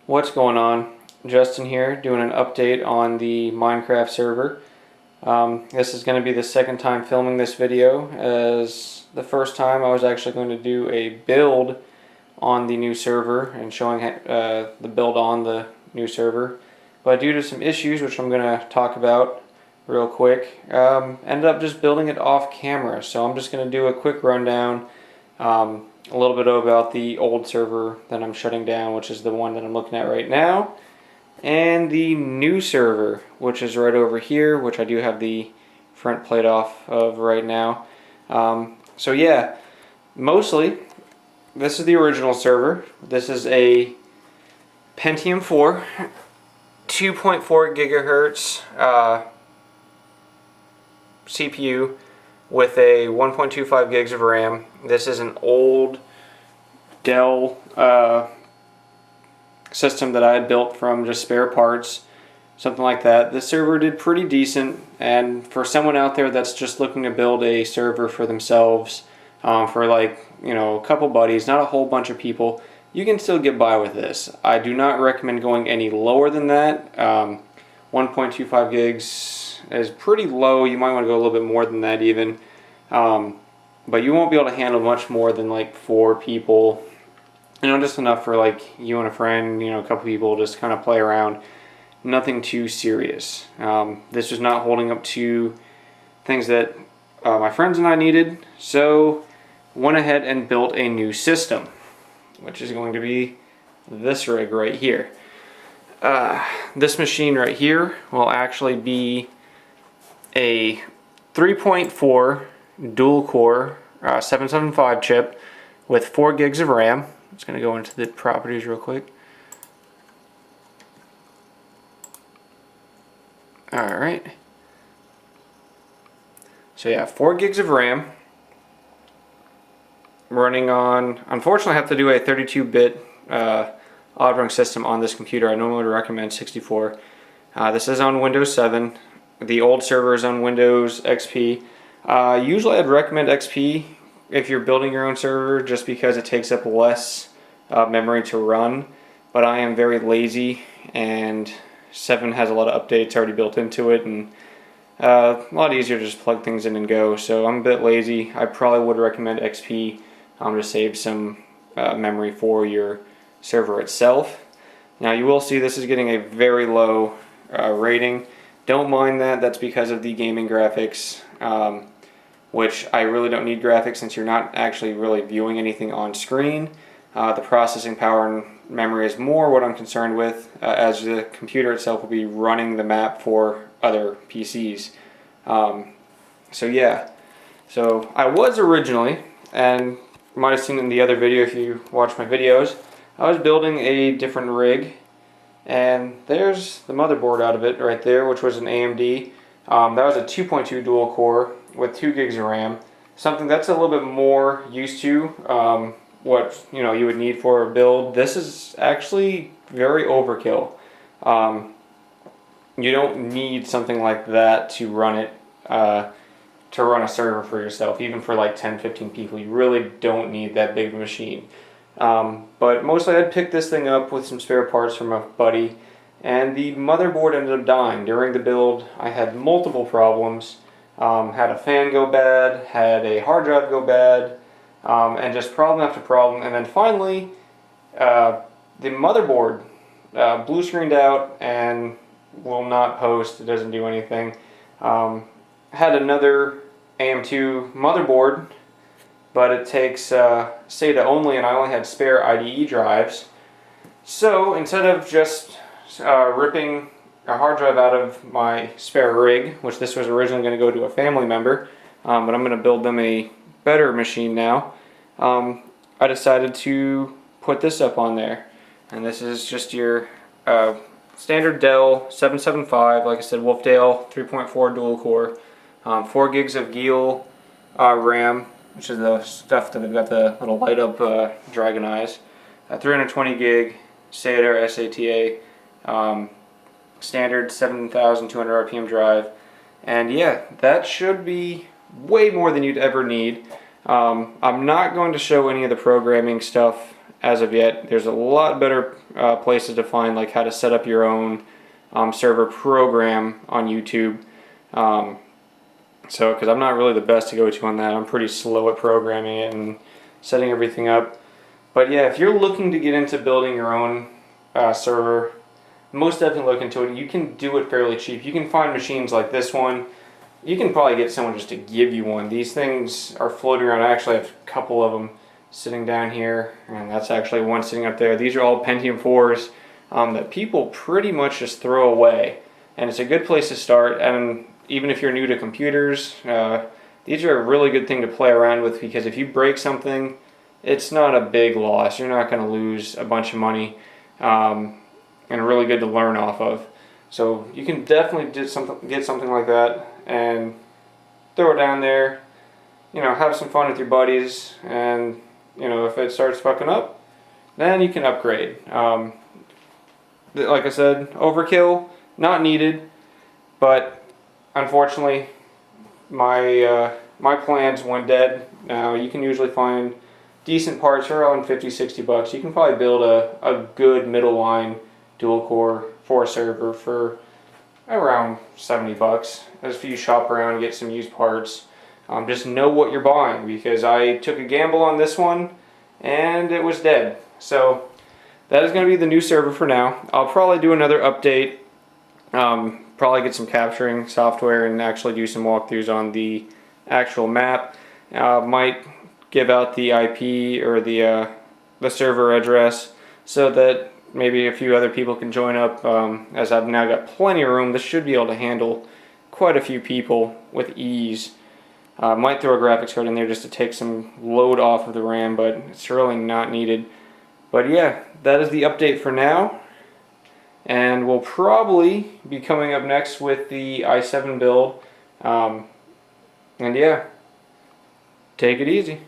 What's going on? Justin here doing an update on the Minecraft server. This is going to be the second time filming this video, as the first time I was actually going to do a build on the new server and showing the build on the new server. But due to some issues, which I'm going to talk about real quick, ended up just building it off camera. So I'm just going to do a quick rundown. A little bit about the old server that I'm shutting down, which is the one that I'm looking at right now, and the new server, which is right over here, which I do have the front plate off of right now. So yeah, mostly this is the original server. This is a Pentium 4 2.4 gigahertz CPU with a 1.25 gigs of RAM. This is an old Dell system that I had built from just spare parts, something like that. This server did pretty decent, and for someone out there that's just looking to build a server for themselves, for a couple buddies, not a whole bunch of people, you can still get by with this. I do not recommend going any lower than that. 1.25 gigs is pretty low. You might want to go a little bit more than that even. But you won't be able to handle much more than like 4 people. Just enough for like you and a friend, a couple people, just kind of play around. Nothing too serious. This was not holding up to things that my friends and I needed, so went ahead and built a new system, which is going to be this rig right here. This machine right here will actually be a 3.4 dual core 775 chip with 4 gigs of RAM. I'm just going to go into the properties real quick. Alright. So yeah, 4 gigs of RAM. Running on, unfortunately I have to do a 32-bit odd rung system on this computer. I normally would recommend 64. This is on Windows 7. The old server is on Windows XP. Usually I'd recommend XP if you're building your own server, just because it takes up less memory to run, but I am very lazy, and 7 has a lot of updates already built into it, and a lot easier to just plug things in and go, so I'm a bit lazy. I probably would recommend XP to save some memory for your server itself. Now you will see this is getting a very low rating. Don't mind that, that's because of the gaming graphics, which I really don't need graphics since you're not actually really viewing anything on screen. The processing power and memory is more what I'm concerned with, as the computer itself will be running the map for other PCs. So yeah, so I was originally, and you might have seen in the other video if you watch my videos, I was building a different rig, and there's the motherboard out of it right there, which was an AMD. That was a 2.2 dual core with 2 gigs of RAM, something that's a little bit more used to what you would need for a build. This is actually very overkill. You don't need something like that to run it, to run a server for yourself, even for like 10-15 people. You really don't need that big of a machine. But mostly I'd pick this thing up with some spare parts from a buddy, and the motherboard ended up dying during the build. I had multiple problems. Had a fan go bad, had a hard drive go bad, and just problem after problem. And then finally, the motherboard blue screened out and will not post. It doesn't do anything. Had another AM2 motherboard, but it takes SATA only, and I only had spare IDE drives. So instead of just ripping a hard drive out of my spare rig, which this was originally going to go to a family member, but I'm going to build them a better machine now, I decided to put this up on there. And this is just your standard Dell 775, like I said, Wolfdale 3.4 dual core, 4 gigs of Giel RAM, which is the stuff that they've got the little light up dragon eyes, 320 gig SATA, standard 7,200 RPM drive, and yeah, that should be way more than you'd ever need. I'm not going to show any of the programming stuff as of yet. There's a lot better places to find like how to set up your own server program on YouTube. So, because I'm not really the best to go to on that, I'm pretty slow at programming it and setting everything up. But yeah, if you're looking to get into building your own server, most definitely look into it. You can do it fairly cheap. You can find machines like this one. You can probably get someone just to give you one. These things are floating around. I actually have a couple of them sitting down here, and that's actually one sitting up there. These are all Pentium 4s that people pretty much just throw away, and it's a good place to start. And even if you're new to computers, these are a really good thing to play around with, because if you break something, it's not a big loss. You're not going to lose a bunch of money, and really good to learn off of. So you can definitely get something like that and throw it down there. You know, have some fun with your buddies, and you know, if it starts fucking up, then you can upgrade. Like I said, overkill, not needed, but unfortunately, my plans went dead. Now you can usually find decent parts for around $50-$60. You can probably build a good middle line dual core 4 server for around $70. If you shop around and get some used parts, just know what you're buying, because I took a gamble on this one and it was dead. So that is going to be the new server for now. I'll probably do another update, probably get some capturing software and actually do some walkthroughs on the actual map. Might give out the IP or the server address so that maybe a few other people can join up. As I've now got plenty of room, this should be able to handle quite a few people with ease. Might throw a graphics card in there just to take some load off of the RAM, but it's really not needed. But yeah, that is the update for now, and we'll probably be coming up next with the i7 build. And yeah, take it easy.